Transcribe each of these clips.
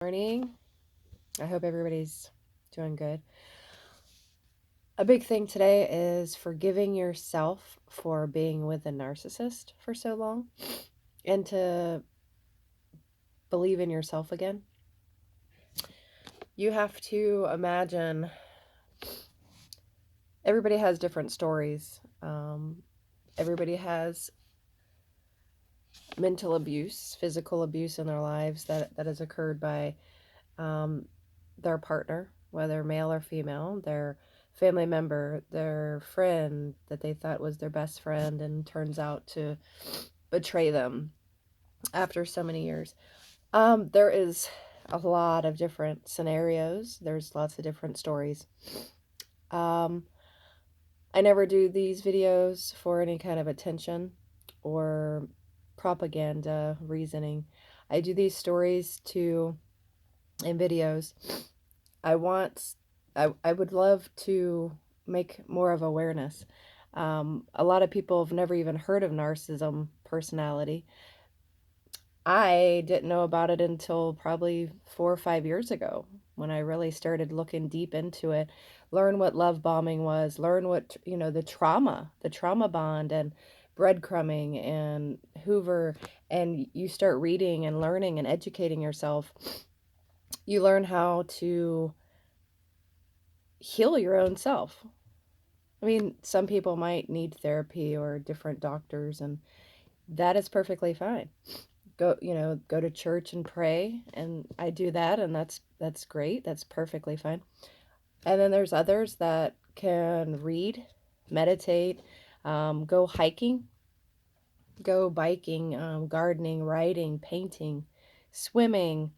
Morning. I hope everybody's doing good. A big thing today is forgiving yourself for being with a narcissist for so long and to believe in yourself again. You have to imagine everybody has different stories. Everybody has mental abuse, physical abuse in their lives that has occurred by their partner, whether male or female, their family member, their friend that they thought was their best friend and turns out to betray them after so many years. There is a lot of different scenarios. There's lots of different stories. I never do these videos for any kind of attention or propaganda reasoning. I do these stories and videos. I would love to make more of awareness. A lot of people have never even heard of narcissism personality. I didn't know about it until probably 4 or 5 years ago when I really started looking deep into it, learn what love bombing was, learn what, the trauma bond and breadcrumbing and Hoover, and you start reading and learning and educating yourself. You learn how to heal your own self. I mean, some people might need therapy or different doctors, and that is perfectly fine. Go to church and pray, and I do that, and that's great. That's perfectly fine. And then there's others that can read, meditate, go hiking, go biking, gardening, writing, painting, swimming,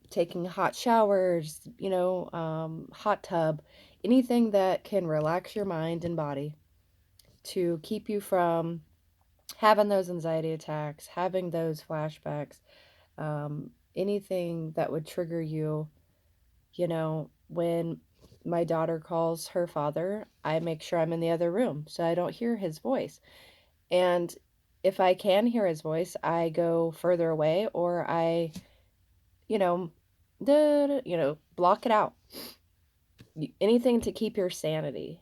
taking hot showers, hot tub, anything that can relax your mind and body to keep you from having those anxiety attacks, having those flashbacks, anything that would trigger you. When my daughter calls her father, I make sure I'm in the other room so I don't hear his voice. And if I can hear his voice, I go further away, or I block it out. Anything to keep your sanity,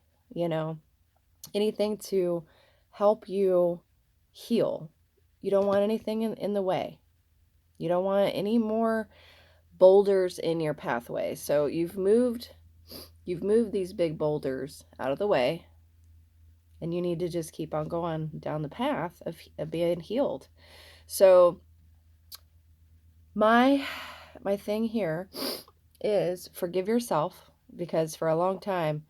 anything to help you heal. You don't want anything in the way. You don't want any more boulders in your pathway. So you've moved these big boulders out of the way, and you need to just keep on going down the path of being healed. So my thing here is forgive yourself, because for a long time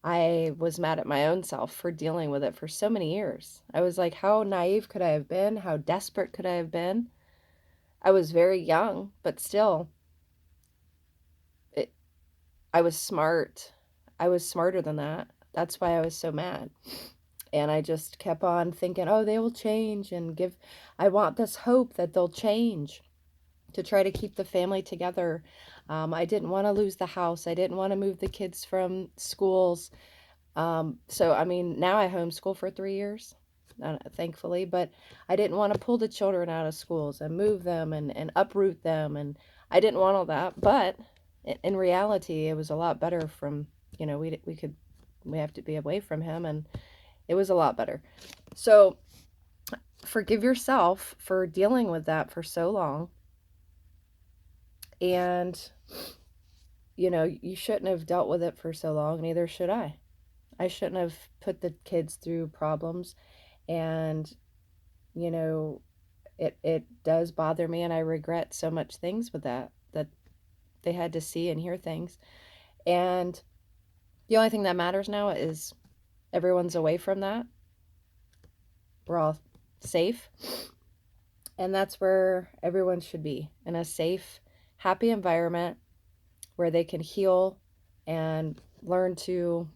I was mad at my own self for dealing with it for so many years. I was like, how naive could I have been? How desperate could I have been? I was very young, but still, I was smart. I was smarter than that. That's why I was so mad. And I just kept on thinking, oh, they will change, and I want this hope that they'll change to try to keep the family together. I didn't want to lose the house. I didn't want to move the kids from schools. So, I mean, now I homeschool for 3 years, thankfully, but I didn't want to pull the children out of schools and move them and uproot them. And I didn't want all that. But in reality, it was a lot better from, we have to be away from him, and it was a lot better. So forgive yourself for dealing with that for so long. And, you shouldn't have dealt with it for so long. Neither should I. I shouldn't have put the kids through problems. And, it does bother me, and I regret so much things with that they had to see and hear things. And the only thing that matters now is everyone's away from that. We're all safe. And that's where everyone should be, in a safe, happy environment where they can heal and learn to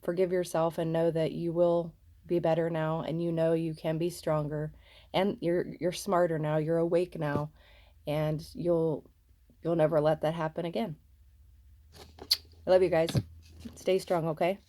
forgive yourself and know that you will be better now, and you can be stronger, and you're smarter now, you're awake now, and you'll never let that happen again. I love you guys. Stay strong, okay?